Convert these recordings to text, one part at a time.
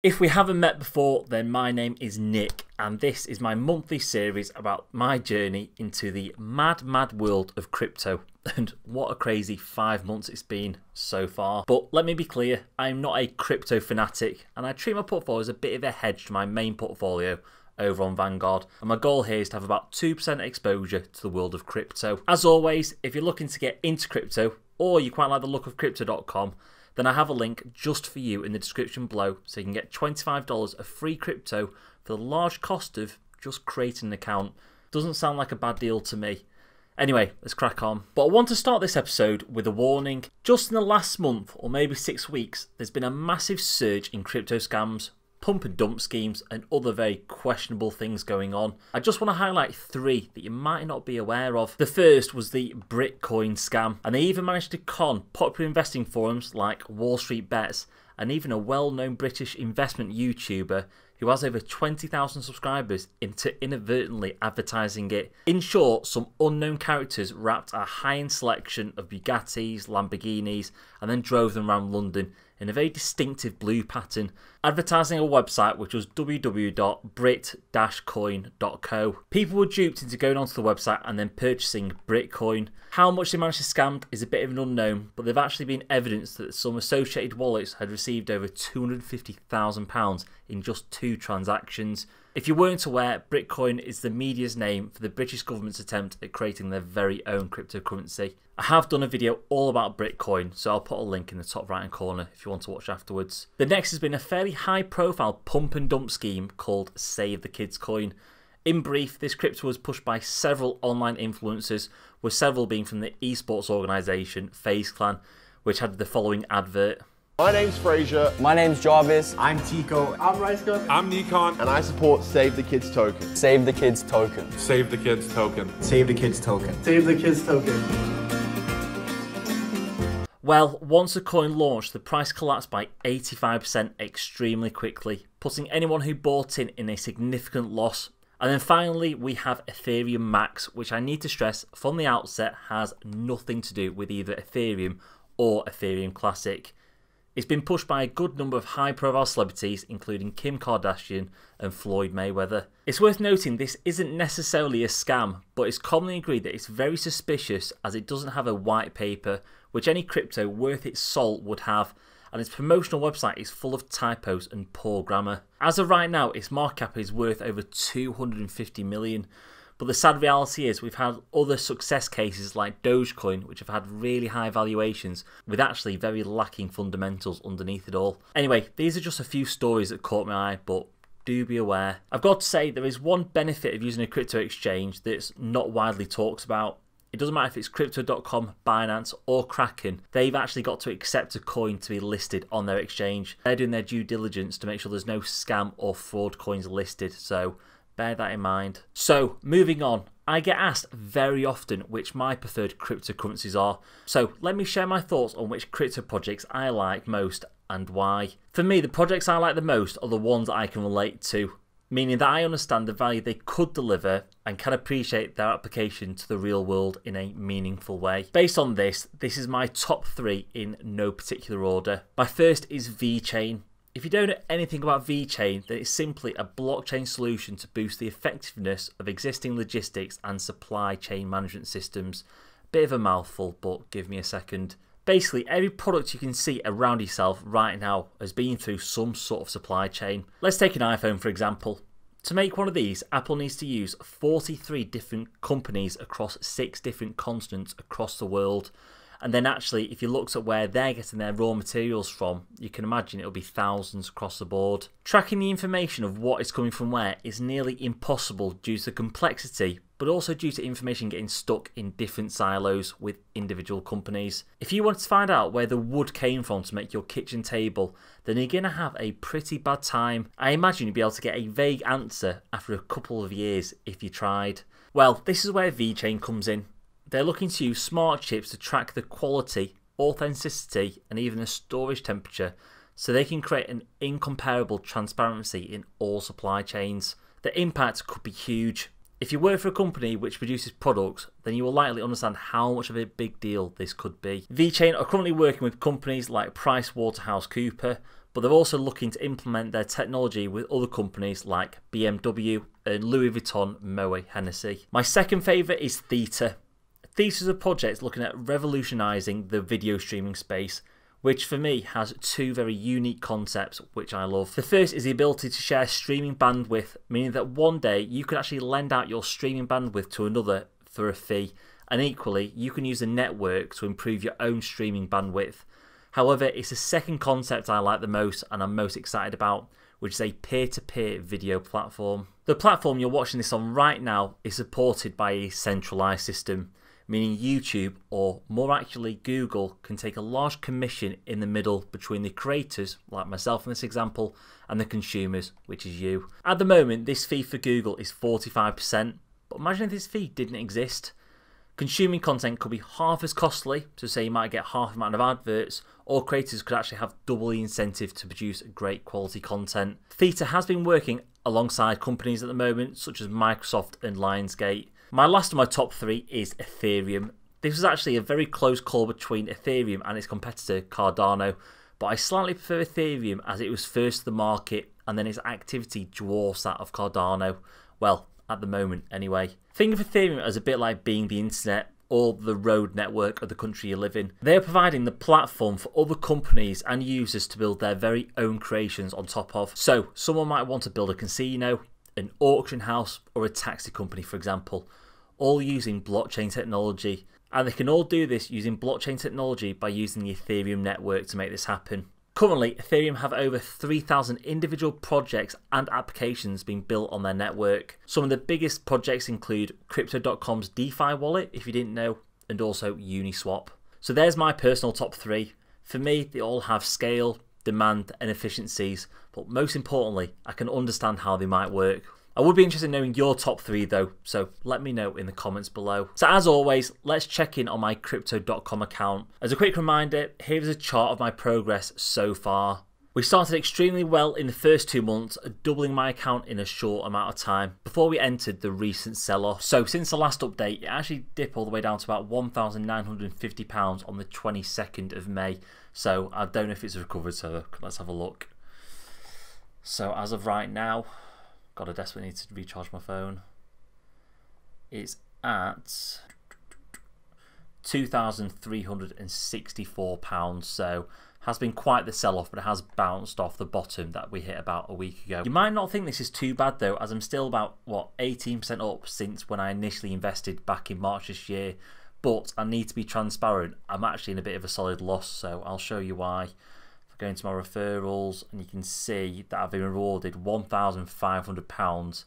If we haven't met before, then my name is Nick, and this is my monthly series about my journey into the mad world of crypto. And what a crazy 5 months it's been so far. But let me be clear, I'm not a crypto fanatic, and I treat my portfolio as a bit of a hedge to my main portfolio over on Vanguard, and my goal here is to have about 2% exposure to the world of crypto. As always, if you're looking to get into crypto, or you quite like the look of crypto.com, then I have a link just for you in the description below, so you can get $25 of free crypto for the large cost of just creating an account. Doesn't sound like a bad deal to me. Anyway, let's crack on. But I want to start this episode with a warning. Just in the last month, or maybe 6 weeks, there's been a massive surge in crypto scams, pump and dump schemes, and other very questionable things going on. I just want to highlight 3 that you might not be aware of. The first was the Bitcoin scam, and they even managed to con popular investing forums like Wall Street Bets, and even a well-known British investment YouTuber who has over 20,000 subscribers into inadvertently advertising it. In short, some unknown characters wrapped a high-end selection of Bugattis, Lamborghinis, and then drove them around London in a very distinctive blue pattern, advertising a website which was www.brit-coin.co. People were duped into going onto the website and then purchasing Bitcoin. How much they managed to scam is a bit of an unknown, but they've actually been evidence that some associated wallets had received over £250,000 in just 2 transactions. If you weren't aware, Bitcoin is the media's name for the British government's attempt at creating their very own cryptocurrency. I have done a video all about Bitcoin, so I'll put a link in the top right hand corner if you want to watch afterwards. The next has been a fairly high profile pump and dump scheme called Save the Kids Coin. In brief, this crypto was pushed by several online influencers, with several being from the esports organisation FaZe Clan, which had the following advert. My name's Fraser. My name's Jarvis. I'm Tico. I'm Ryska. I'm Nikon. And I support Save the Kids token. Save the Kids token. Save the Kids token. Save the Kids token. Save the Kids token. Well, once the coin launched, the price collapsed by 85% extremely quickly, putting anyone who bought in a significant loss. And then finally, we have Ethereum Max, which I need to stress from the outset has nothing to do with either Ethereum or Ethereum Classic. It's been pushed by a good number of high-profile celebrities, including Kim Kardashian and Floyd Mayweather. It's worth noting this isn't necessarily a scam, but it's commonly agreed that it's very suspicious as it doesn't have a white paper, which any crypto worth its salt would have, and its promotional website is full of typos and poor grammar. As of right now, its market cap is worth over 250 million. But the sad reality is we've had other success cases like Dogecoin, which have had really high valuations with actually very lacking fundamentals underneath it all. Anyway, these are just a few stories that caught my eye, but do be aware. I've got to say there is one benefit of using a crypto exchange that's not widely talked about. It doesn't matter if it's crypto.com, Binance or Kraken, they've actually got to accept a coin to be listed on their exchange. They're doing their due diligence to make sure there's no scam or fraud coins listed, so bear that in mind. So, moving on. I get asked very often which my preferred cryptocurrencies are. So, let me share my thoughts on which crypto projects I like most and why. For me, the projects I like the most are the ones that I can relate to, meaning that I understand the value they could deliver and can appreciate their application to the real world in a meaningful way. Based on this is my top 3 in no particular order. My first is VeChain. If you don't know anything about VeChain, then it's simply a blockchain solution to boost the effectiveness of existing logistics and supply chain management systems. Bit of a mouthful, but give me a second. Basically, every product you can see around yourself right now has been through some sort of supply chain. Let's take an iPhone for example. To make one of these, Apple needs to use 43 different companies across 6 different continents across the world. And then actually, if you looked at where they're getting their raw materials from, you can imagine it'll be thousands across the board. Tracking the information of what is coming from where is nearly impossible due to the complexity, but also due to information getting stuck in different silos with individual companies. If you wanted to find out where the wood came from to make your kitchen table, then you're going to have a pretty bad time. I imagine you'd be able to get a vague answer after a couple of years if you tried. Well, this is where VeChain comes in. They're looking to use smart chips to track the quality, authenticity, and even the storage temperature, so they can create an incomparable transparency in all supply chains. The impact could be huge. If you work for a company which produces products, then you will likely understand how much of a big deal this could be. VeChain are currently working with companies like PricewaterhouseCoopers, but they're also looking to implement their technology with other companies like BMW and Louis Vuitton, Moët Hennessy. My second favourite is Theta. Theta is a project looking at revolutionising the video streaming space, which for me has two very unique concepts which I love. The first is the ability to share streaming bandwidth, meaning that one day you could actually lend out your streaming bandwidth to another for a fee, and equally you can use the network to improve your own streaming bandwidth. However, it's the second concept I like the most and I'm most excited about, which is a peer-to-peer video platform. The platform you're watching this on right now is supported by a centralised system, meaning YouTube, or more accurately Google, can take a large commission in the middle between the creators, like myself in this example, and the consumers, which is you. At the moment, this fee for Google is 45%, but imagine if this fee didn't exist. Consuming content could be half as costly, so say you might get half the amount of adverts, or creators could actually have double the incentive to produce great quality content. Theta has been working alongside companies at the moment, such as Microsoft and Lionsgate. My last of my top three is Ethereum. This was actually a very close call between Ethereum and its competitor Cardano, but I slightly prefer Ethereum as it was first to the market and then its activity dwarfs that of Cardano. Well, at the moment anyway. Think of Ethereum as a bit like being the internet or the road network of the country you live in. They are providing the platform for other companies and users to build their very own creations on top of. So someone might want to build a casino, an auction house, or a taxi company, for example, all using blockchain technology. And they can all do this using blockchain technology by using the Ethereum network to make this happen. Currently, Ethereum have over 3,000 individual projects and applications being built on their network. Some of the biggest projects include Crypto.com's DeFi wallet, if you didn't know, and also Uniswap. So there's my personal top three. For me, they all have scale, demand and efficiencies, but most importantly, I can understand how they might work. I would be interested in knowing your top three though, so let me know in the comments below. So as always, let's check in on my Crypto.com account. As a quick reminder, here's a chart of my progress so far. We started extremely well in the first 2 months, doubling my account in a short amount of time before we entered the recent sell-off. So since the last update, it actually dipped all the way down to about £1,950 on the 22nd of May. So I don't know if it's recovered, so let's have a look. So as of right now, God, I desperately need to recharge my phone. It's at £2,364, so has been quite the sell-off, but it has bounced off the bottom that we hit about a week ago. You might not think this is too bad though, as I'm still about, what, 18% up since when I initially invested back in March this year, but I need to be transparent. I'm actually in a bit of a solid loss, so I'll show you why. Go into my referrals and you can see that I've been rewarded £1,500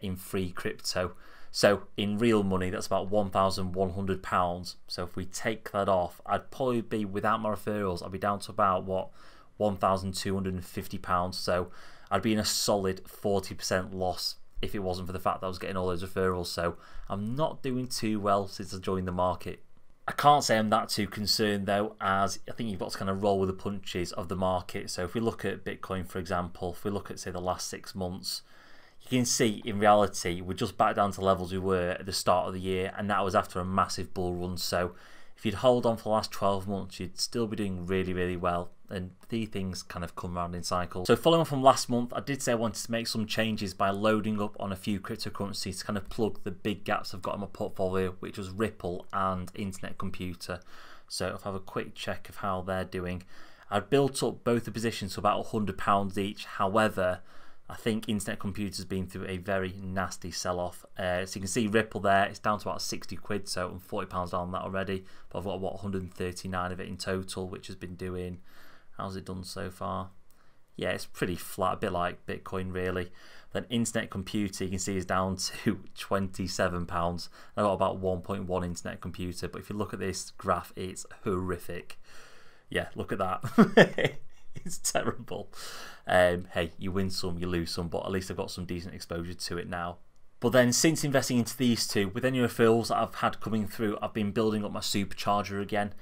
in free crypto. So in real money, that's about £1,100. So if we take that off, I'd probably be, without my referrals, I'd be down to about, what, £1,250. So I'd be in a solid 40% loss if it wasn't for the fact that I was getting all those referrals. So I'm not doing too well since I joined the market. I can't say I'm that too concerned though, as I think you've got to kind of roll with the punches of the market. So if we look at Bitcoin, for example, if we look at, say, the last 6 months, you can see in reality we're just back down to levels we were at the start of the year, and that was after a massive bull run. So if you'd hold on for the last 12 months, you'd still be doing really, really well. And these things kind of come around in cycles. So following on from last month, I did say I wanted to make some changes by loading up on a few cryptocurrencies to kind of plug the big gaps I've got in my portfolio, which was Ripple and Internet Computer. So if I have a quick check of how they're doing, I'd built up both the positions to about £100 each. However, I think Internet Computer's been through a very nasty sell-off. So you can see Ripple there, it's down to about 60 quid, so I'm £40 down on that already. But I've got, what, 139 of it in total, which has been doing... How's it done so far? Yeah, it's pretty flat, a bit like Bitcoin really. Then Internet Computer, you can see, is down to £27. I've got about 1.1 Internet Computer, but if you look at this graph, it's horrific. Yeah, look at that. It's terrible. Hey, you win some, you lose some, but at least I've got some decent exposure to it now. But then since investing into these two, with any referrals that I've had coming through, I've been building up my supercharger again.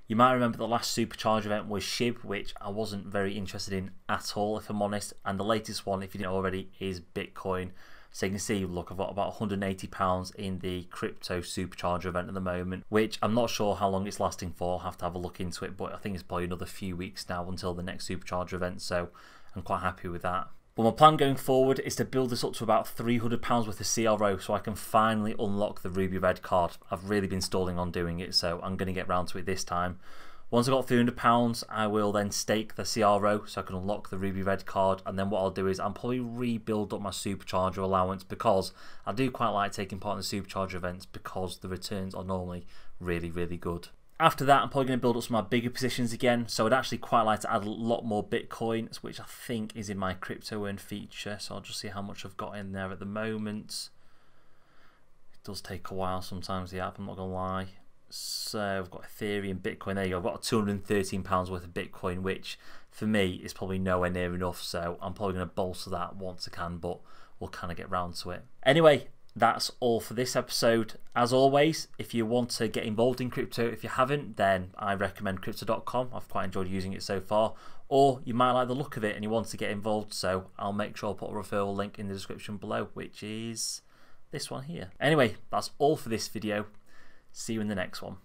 You might remember the last supercharger event was SHIB, which I wasn't very interested in at all, if I'm honest. And the latest one, if you didn't already, is Bitcoin. So you can see, look, I've got about £180 in the crypto supercharger event at the moment, which I'm not sure how long it's lasting for. I'll have to have a look into it, but I think it's probably another few weeks now until the next supercharger event, so I'm quite happy with that. But my plan going forward is to build this up to about £300 worth of CRO so I can finally unlock the Ruby Red card. I've really been stalling on doing it, so I'm going to get round to it this time. Once I've got £300, I will then stake the CRO so I can unlock the Ruby Red card, and then what I'll do is I'll probably rebuild up my supercharger allowance, because I do quite like taking part in the supercharger events because the returns are normally really, really good. After that, I'm probably going to build up some of my bigger positions again, so I'd actually quite like to add a lot more Bitcoin, which I think is in my crypto earn feature, so I'll just see how much I've got in there at the moment. It does take a while sometimes, the app, I'm not going to lie. So I've got Ethereum, Bitcoin, there you go. I've got £213 worth of Bitcoin, which for me is probably nowhere near enough, so I'm probably going to bolster that once I can, but we'll kind of get round to it. Anyway, that's all for this episode. As always, if you want to get involved in crypto, if you haven't, then I recommend crypto.com. I've quite enjoyed using it so far. Or you might like the look of it and you want to get involved, so I'll make sure I'll put a referral link in the description below, which is this one here. Anyway, that's all for this video. See you in the next one.